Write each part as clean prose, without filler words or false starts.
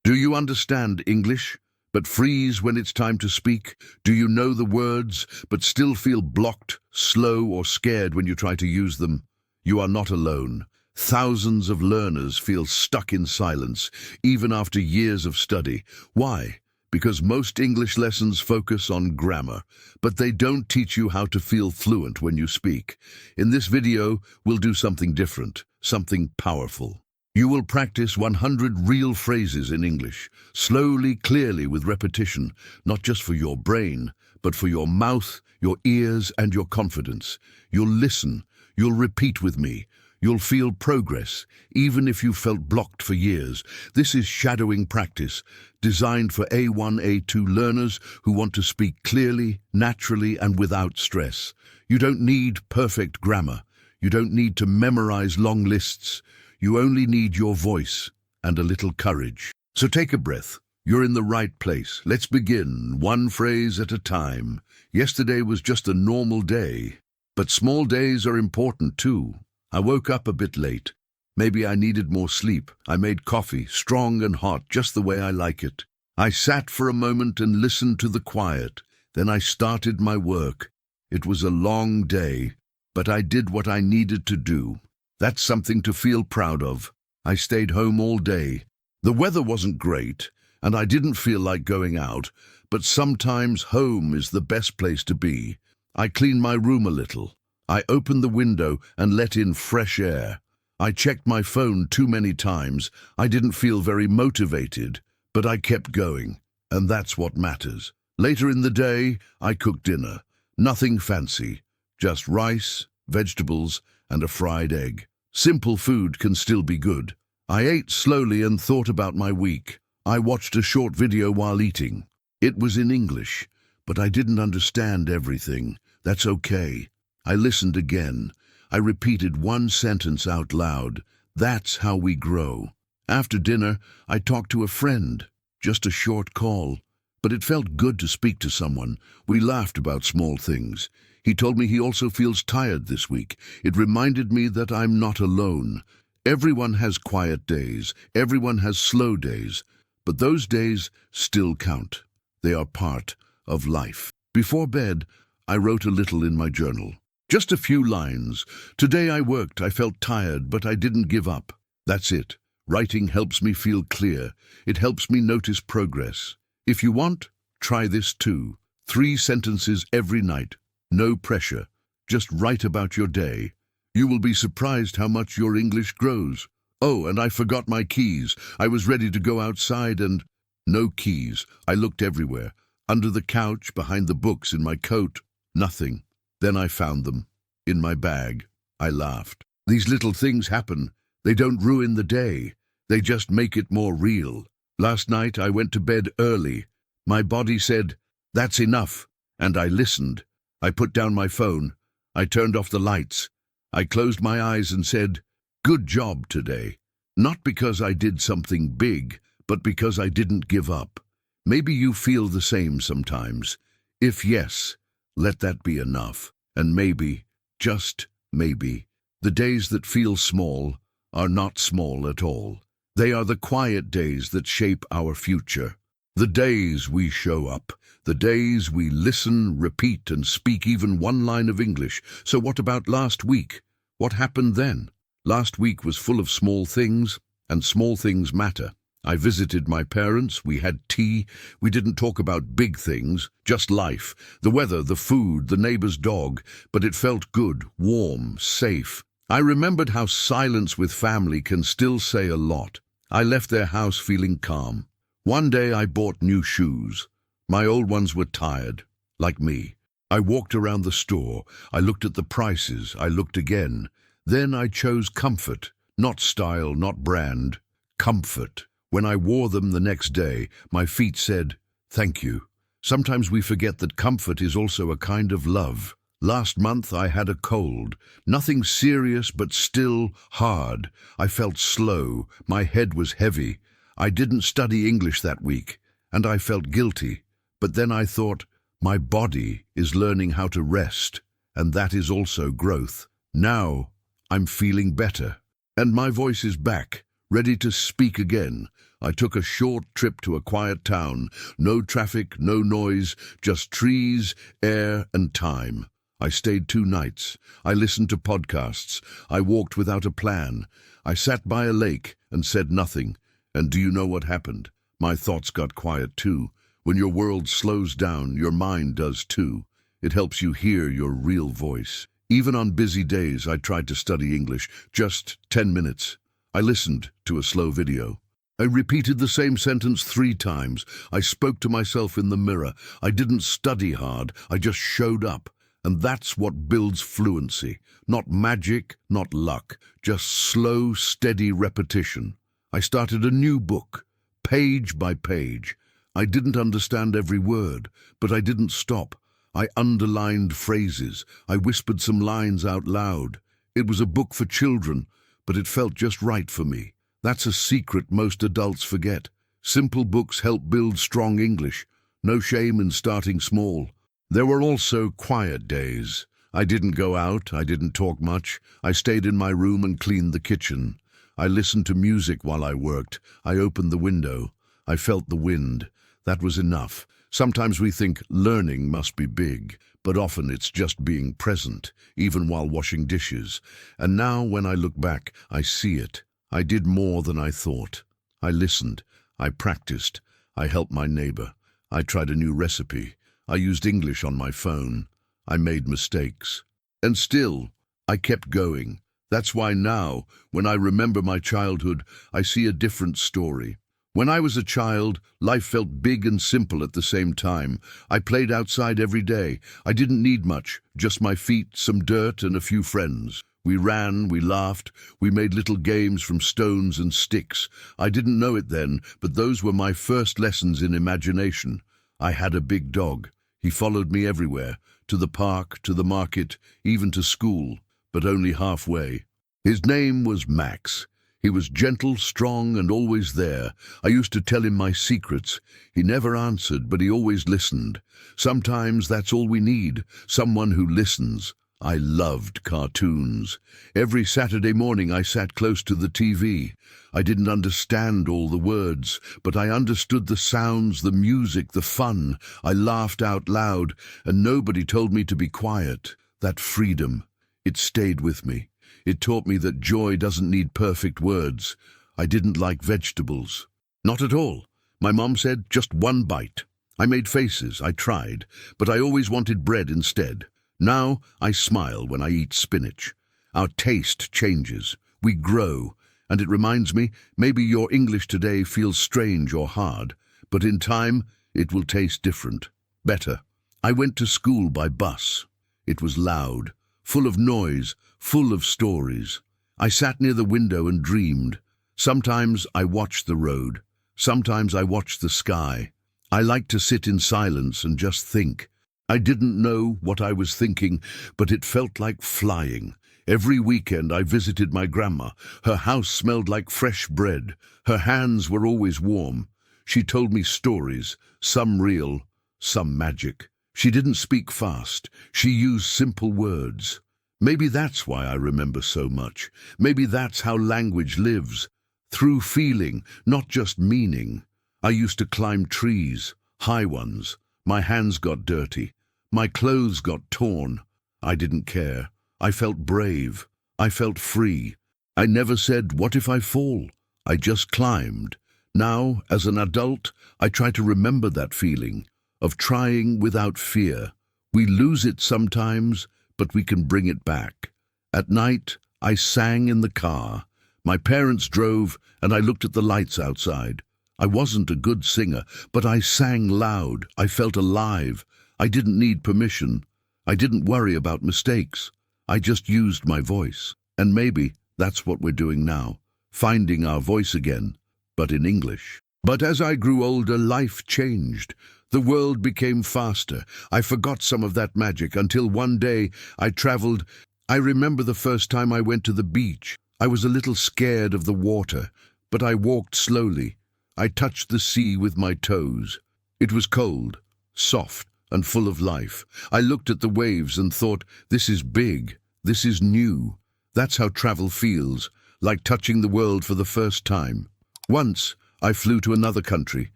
Do you understand English, but freeze when it's time to speak? Do you know the words, but still feel blocked, slow, or scared when you try to use them? You are not alone. Thousands of learners feel stuck in silence, even after years of study. Why? Because most English lessons focus on grammar, but they don't teach you how to feel fluent when you speak. In this video, we'll do something different, something powerful. You will practice 100 real phrases in English, slowly, clearly, with repetition, not just for your brain, but for your mouth, your ears, and your confidence. You'll listen, you'll repeat with me, you'll feel progress, even if you felt blocked for years. This is shadowing practice, designed for A1, A2 learners who want to speak clearly, naturally, and without stress. You don't need perfect grammar. You don't need to memorize long lists. You only need your voice and a little courage. So take a breath. You're in the right place. Let's begin, one phrase at a time. Yesterday was just a normal day, but small days are important too. I woke up a bit late. Maybe I needed more sleep. I made coffee, strong and hot, just the way I like it. I sat for a moment and listened to the quiet. Then I started my work. It was a long day, but I did what I needed to do. That's something to feel proud of. I stayed home all day. The weather wasn't great, and I didn't feel like going out, but sometimes home is the best place to be. I cleaned my room a little. I opened the window and let in fresh air. I checked my phone too many times. I didn't feel very motivated, but I kept going, and that's what matters. Later in the day, I cooked dinner. Nothing fancy, just rice, vegetables, and a fried egg. Simple food can still be good. I ate slowly and thought about my week. I watched a short video while eating. It was in English, but I didn't understand everything. That's okay. I listened again. I repeated one sentence out loud. That's how we grow. After dinner, I talked to a friend. Just a short call. But it felt good to speak to someone. We laughed about small things. He told me he also feels tired this week. It reminded me that I'm not alone. Everyone has quiet days. Everyone has slow days. But those days still count. They are part of life. Before bed, I wrote a little in my journal. Just a few lines. Today I worked. I felt tired, but I didn't give up. That's it. Writing helps me feel clear. It helps me notice progress. If you want, try this too. 3 sentences every night. No pressure. Just write about your day. You will be surprised how much your English grows. Oh, and I forgot my keys. I was ready to go outside and... no keys. I looked everywhere. Under the couch, behind the books, in my coat. Nothing. Then I found them. In my bag. I laughed. These little things happen. They don't ruin the day. They just make it more real. Last night I went to bed early. My body said, "That's enough." And I listened. I put down my phone. I turned off the lights. I closed my eyes and said, "Good job today." Not because I did something big, but because I didn't give up. Maybe you feel the same sometimes. If yes, let that be enough. And maybe, just maybe, the days that feel small are not small at all. They are the quiet days that shape our future. The days we show up. The days we listen, repeat, and speak even one line of English. So what about last week? What happened then? Last week was full of small things, and small things matter. I visited my parents, we had tea, we didn't talk about big things, just life, the weather, the food, the neighbor's dog, but it felt good, warm, safe. I remembered how silence with family can still say a lot. I left their house feeling calm. One day I bought new shoes. My old ones were tired, like me. I walked around the store, I looked at the prices, I looked again. Then I chose comfort, not style, not brand, comfort. When I wore them the next day, my feet said, "Thank you." Sometimes we forget that comfort is also a kind of love. Last month I had a cold. Nothing serious, but still hard. I felt slow. My head was heavy. I didn't study English that week, and I felt guilty. But then I thought, my body is learning how to rest, and that is also growth. Now I'm feeling better, and my voice is back, ready to speak again. I took a short trip to a quiet town. No traffic, no noise, just trees, air, and time. I stayed 2 nights. I listened to podcasts. I walked without a plan. I sat by a lake and said nothing. And do you know what happened? My thoughts got quiet too. When your world slows down, your mind does too. It helps you hear your real voice. Even on busy days, I tried to study English, just 10 minutes. I listened to a slow video. I repeated the same sentence 3 times. I spoke to myself in the mirror. I didn't study hard, I just showed up. And that's what builds fluency. Not magic, not luck, just slow, steady repetition. I started a new book, page by page. I didn't understand every word, but I didn't stop. I underlined phrases. I whispered some lines out loud. It was a book for children, but it felt just right for me. That's a secret most adults forget. Simple books help build strong English. No shame in starting small. There were also quiet days. I didn't go out, I didn't talk much. I stayed in my room and cleaned the kitchen. I listened to music while I worked. I opened the window. I felt the wind. That was enough. Sometimes we think learning must be big, but often it's just being present, even while washing dishes. And now, when I look back, I see it. I did more than I thought. I listened. I practiced. I helped my neighbor. I tried a new recipe. I used English on my phone. I made mistakes. And still, I kept going. That's why now, when I remember my childhood, I see a different story. When I was a child, life felt big and simple at the same time. I played outside every day. I didn't need much, just my feet, some dirt, and a few friends. We ran, we laughed, we made little games from stones and sticks. I didn't know it then, but those were my first lessons in imagination. I had a big dog. He followed me everywhere, to the park, to the market, even to school, but only halfway. His name was Max. He was gentle, strong, and always there. I used to tell him my secrets. He never answered, but he always listened. Sometimes that's all we need, someone who listens. I loved cartoons. Every Saturday morning I sat close to the TV. I didn't understand all the words, but I understood the sounds, the music, the fun. I laughed out loud, and nobody told me to be quiet. That freedom, it stayed with me. It taught me that joy doesn't need perfect words. I didn't like vegetables. Not at all. My mom said, just 1 bite. I made faces, I tried, but I always wanted bread instead. Now I smile when I eat spinach. Our taste changes. We grow. And it reminds me, maybe your English today feels strange or hard, but in time it will taste different, better. I went to school by bus. It was loud, full of noise, full of stories. I sat near the window and dreamed. Sometimes I watched the road. Sometimes I watched the sky. I liked to sit in silence and just think. I didn't know what I was thinking, but it felt like flying. Every weekend I visited my grandma. Her house smelled like fresh bread. Her hands were always warm. She told me stories, some real, some magic. She didn't speak fast. She used simple words. Maybe that's why I remember so much. Maybe that's how language lives. Through feeling, not just meaning. I used to climb trees, high ones. My hands got dirty. My clothes got torn. I didn't care. I felt brave. I felt free. I never said, what if I fall? I just climbed. Now, as an adult, I try to remember that feeling of trying without fear. We lose it sometimes, but we can bring it back. At night, I sang in the car. My parents drove, and I looked at the lights outside. I wasn't a good singer, but I sang loud. I felt alive. I didn't need permission. I didn't worry about mistakes. I just used my voice. And maybe that's what we're doing now, finding our voice again, but in English. But as I grew older, life changed. The world became faster. I forgot some of that magic until one day I traveled. I remember the first time I went to the beach. I was a little scared of the water, but I walked slowly. I touched the sea with my toes. It was cold, soft, and full of life. I looked at the waves and thought, this is big, this is new. That's how travel feels. like touching the world for the first time. Once, I flew to another country.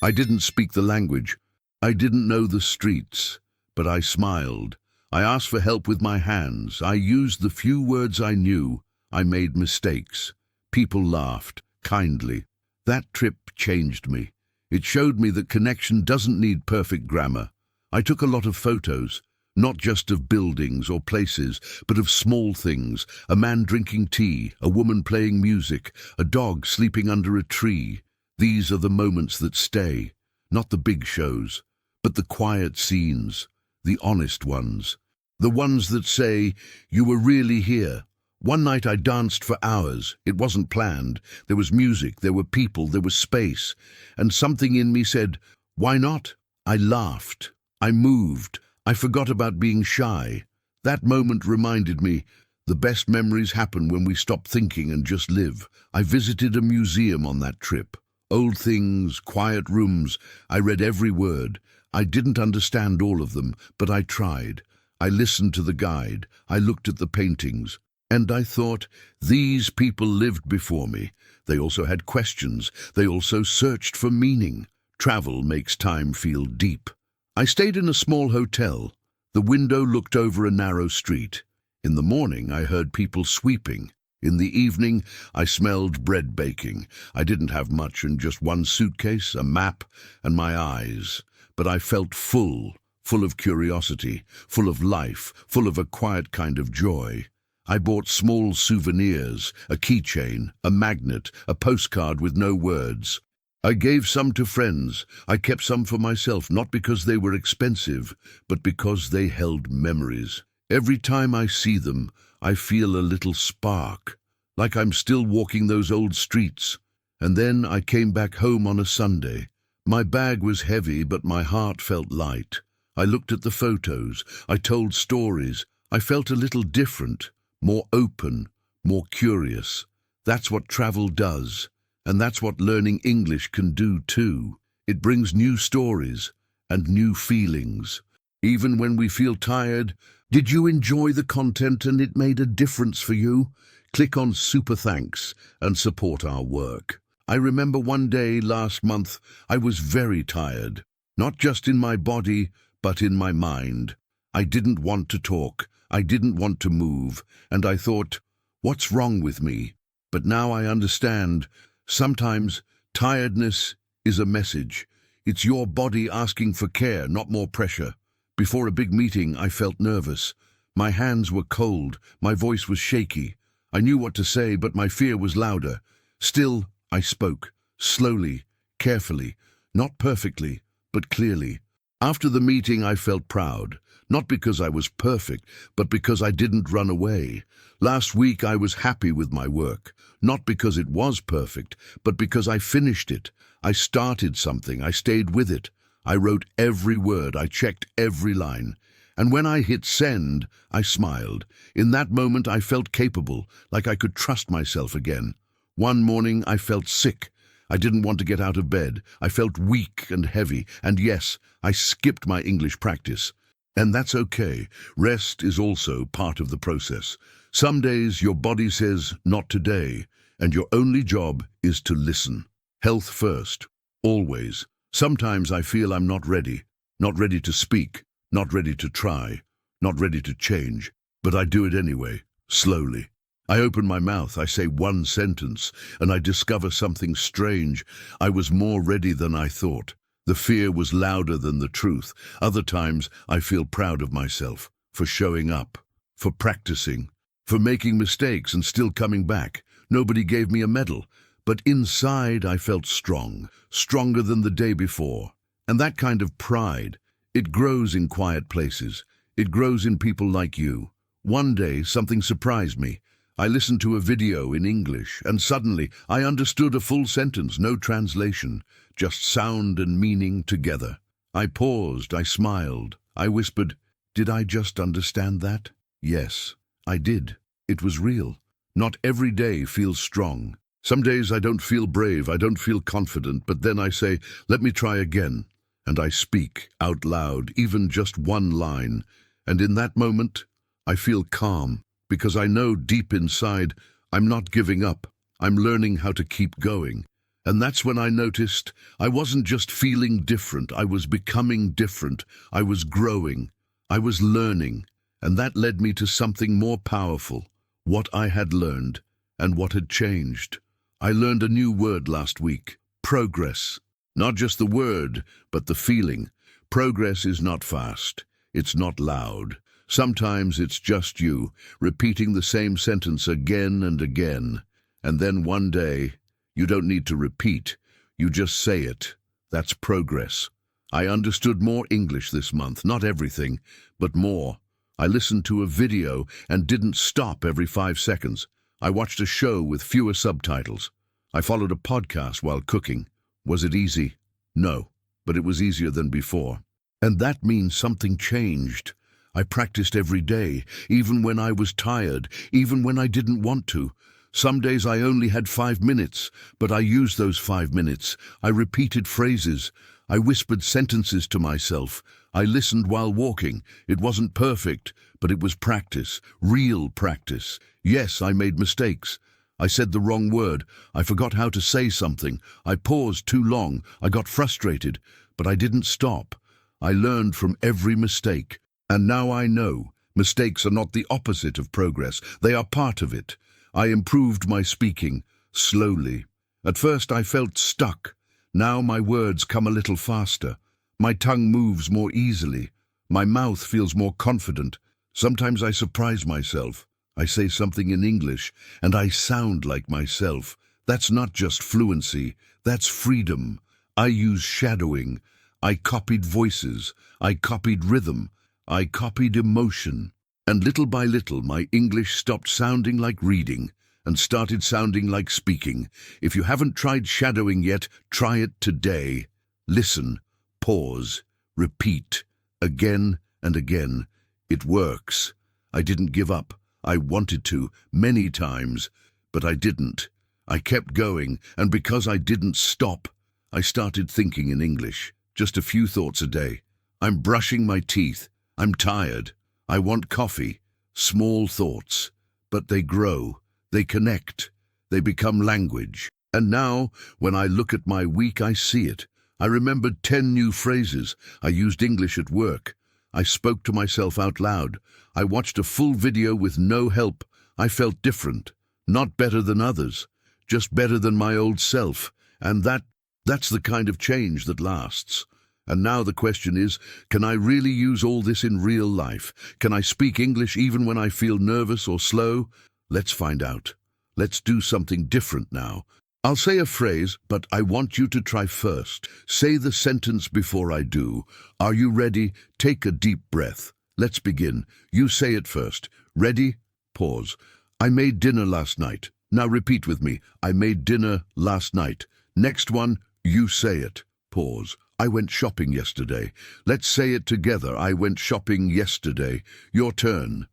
I didn't speak the language. I didn't know the streets, but I smiled. I asked for help with my hands. I used the few words I knew. I made mistakes. People laughed, kindly. That trip changed me. It showed me that connection doesn't need perfect grammar. I took a lot of photos, not just of buildings or places, but of small things, a man drinking tea, a woman playing music, a dog sleeping under a tree. These are the moments that stay, not the big shows, but the quiet scenes, the honest ones, the ones that say, you were really here. One night I danced for hours. It wasn't planned. There was music, there were people, there was space. And something in me said, why not? I laughed. I moved. I forgot about being shy. That moment reminded me, the best memories happen when we stop thinking and just live. I visited a museum on that trip. Old things, quiet rooms. I read every word. I didn't understand all of them, but I tried. I listened to the guide. I looked at the paintings. And I thought, these people lived before me. They also had questions. They also searched for meaning. Travel makes time feel deep. I stayed in a small hotel. The window looked over a narrow street. In the morning, I heard people sweeping. In the evening, I smelled bread baking. I didn't have much and just one suitcase, a map, and my eyes. But I felt full of curiosity, full of life, full of a quiet kind of joy. I bought small souvenirs, a keychain, a magnet, a postcard with no words. I gave some to friends. I kept some for myself, not because they were expensive, but because they held memories. Every time I see them, I feel a little spark, like I'm still walking those old streets. And then I came back home on a Sunday. My bag was heavy, but my heart felt light. I looked at the photos. I told stories. I felt a little different. More open, more curious. That's what travel does, and that's what learning English can do too. It brings new stories and new feelings. Even when we feel tired, did you enjoy the content and it made a difference for you? Click on Super Thanks and support our work. I remember one day last month I was very tired, not just in my body, but in my mind. I didn't want to talk. I didn't want to move, and I thought, what's wrong with me? But now I understand. Sometimes tiredness is a message. It's your body asking for care, not more pressure. Before a big meeting, I felt nervous. My hands were cold. My voice was shaky. I knew what to say, but my fear was louder. Still, I spoke, slowly, carefully, not perfectly, but clearly. After the meeting, I felt proud. Not because I was perfect, but because I didn't run away. Last week I was happy with my work, not because it was perfect, but because I finished it. I started something, I stayed with it. I wrote every word, I checked every line. And when I hit send, I smiled. In that moment I felt capable, like I could trust myself again. One morning I felt sick. I didn't want to get out of bed. I felt weak and heavy, and yes, I skipped my English practice. And that's okay. Rest is also part of the process. Some days your body says, not today, and your only job is to listen. Health first, always. Sometimes I feel I'm not ready to speak, not ready to try, not ready to change, but I do it anyway, slowly. I open my mouth, I say one sentence, and I discover something strange. I was more ready than I thought. The fear was louder than the truth. Other times, I feel proud of myself for showing up, for practicing, for making mistakes and still coming back. Nobody gave me a medal, but inside I felt strong, stronger than the day before. And that kind of pride, it grows in quiet places. It grows in people like you. One day, something surprised me. I listened to a video in English, and suddenly I understood a full sentence, no translation, just sound and meaning together. I paused, I smiled, I whispered, did I just understand that? Yes, I did. It was real. Not every day feels strong. Some days I don't feel brave, I don't feel confident, but then I say, let me try again. And I speak out loud, even just one line. And in that moment, I feel calm, because I know deep inside I'm not giving up. I'm learning how to keep going. And that's when I noticed I wasn't just feeling different, I was becoming different. I was growing. I was learning. And that led me to something more powerful, what I had learned and what had changed. I learned a new word last week, progress. Not just the word, but the feeling. Progress is not fast. It's not loud. Sometimes it's just you, repeating the same sentence again and again. And then one day, you don't need to repeat, you just say it. That's progress. I understood more English this month, not everything, but more. I listened to a video and didn't stop every 5 seconds. I watched a show with fewer subtitles. I followed a podcast while cooking. Was it easy? No, but it was easier than before. And that means something changed. I practiced every day, even when I was tired, even when I didn't want to. Some days I only had 5 minutes, but I used those 5 minutes. I repeated phrases. I whispered sentences to myself. I listened while walking. It wasn't perfect, but it was practice, real practice. Yes, I made mistakes. I said the wrong word. I forgot how to say something. I paused too long. I got frustrated, but I didn't stop. I learned from every mistake. And now I know mistakes are not the opposite of progress. They are part of it. I improved my speaking, slowly. At first I felt stuck. Now my words come a little faster. My tongue moves more easily. My mouth feels more confident. Sometimes I surprise myself. I say something in English, and I sound like myself. That's not just fluency. That's freedom. I use shadowing. I copied voices. I copied rhythm. I copied emotion. And little by little, my English stopped sounding like reading and started sounding like speaking. If you haven't tried shadowing yet, try it today. Listen, pause, repeat, again and again. It works. I didn't give up. I wanted to, many times, but I didn't. I kept going, and because I didn't stop, I started thinking in English. Just a few thoughts a day. I'm brushing my teeth. I'm tired. I want coffee. Small thoughts. But they grow. They connect. They become language. And now, when I look at my week, I see it. I remembered 10 new phrases. I used English at work. I spoke to myself out loud. I watched a full video with no help. I felt different. Not better than others. Just better than my old self. And that's the kind of change that lasts. And now the question is, can I really use all this in real life? Can I speak English even when I feel nervous or slow? Let's find out. Let's do something different now. I'll say a phrase, but I want you to try first. Say the sentence before I do. Are you ready? Take a deep breath. Let's begin. You say it first. Ready? Pause. I made dinner last night. Now repeat with me. I made dinner last night. Next one, you say it. Pause. I went shopping yesterday. Let's say it together. I went shopping yesterday. Your turn.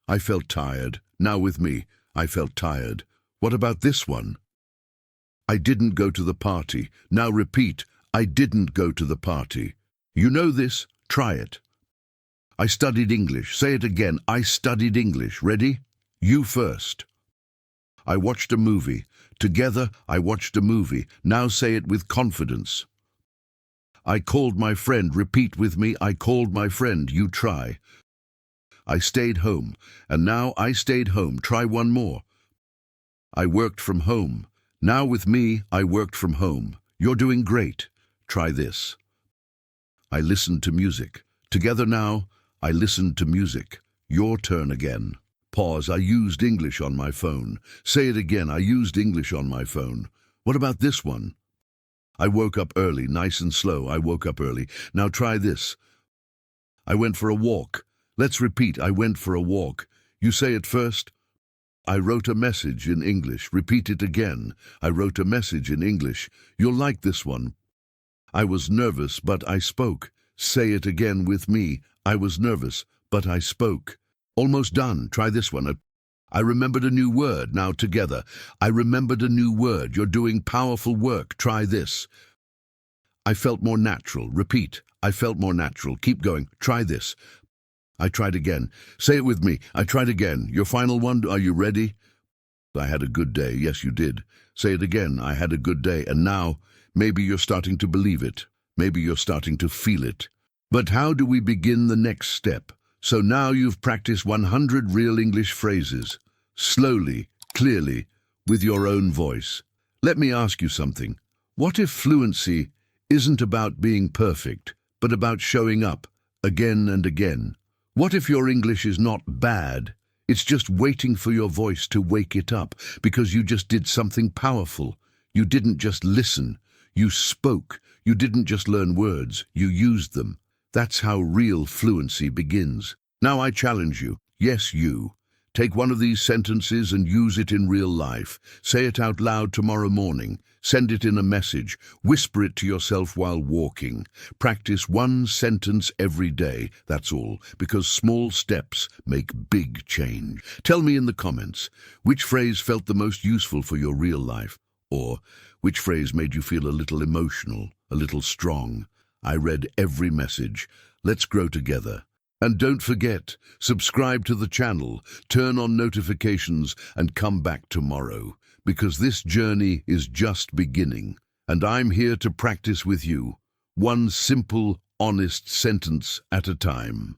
I felt tired. Now with me. I felt tired. What about this one? I didn't go to the party. Now repeat. I didn't go to the party. You know this? Try it. I studied English. Say it again. I studied English. Ready? You first. I watched a movie. Together, I watched a movie. Now say it with confidence. I called my friend. Repeat with me. I called my friend. You try. I stayed home. And now I stayed home. Try one more. I worked from home. Now with me, I worked from home. You're doing great. Try this. I listened to music. Together now, I listened to music. Your turn again. Pause. I used English on my phone. Say it again. I used English on my phone. What about this one? I woke up early, nice and slow. I woke up early. Now try this. I went for a walk. Let's repeat. I went for a walk. You say it first. I wrote a message in English. Repeat it again. I wrote a message in English. You'll like this one. I was nervous, but I spoke. Say it again with me. I was nervous, but I spoke. Almost done. Try this one. I remembered a new word. Now together. I remembered a new word. You're doing powerful work. Try this. I felt more natural. Repeat. I felt more natural. Keep going. Try this. I tried again. Say it with me. I tried again. Your final one. Are you ready? I had a good day. Yes, you did. Say it again. I had a good day. And now, maybe you're starting to believe it. Maybe you're starting to feel it. But how do we begin the next step? So now you've practiced 100 real English phrases. Slowly, clearly, with your own voice. Let me ask you something. What if fluency isn't about being perfect, but about showing up again and again? What if your English is not bad? It's just waiting for your voice to wake it up because you just did something powerful. You didn't just listen. You spoke. You didn't just learn words. You used them. That's how real fluency begins. Now I challenge you. Yes, you. Take one of these sentences and use it in real life. Say it out loud tomorrow morning. Send it in a message. Whisper it to yourself while walking. Practice one sentence every day, that's all, because small steps make big change. Tell me in the comments, which phrase felt the most useful for your real life? Or which phrase made you feel a little emotional, a little strong? I read every message. Let's grow together. And don't forget, subscribe to the channel, turn on notifications, and come back tomorrow, because this journey is just beginning, and I'm here to practice with you, one simple, honest sentence at a time.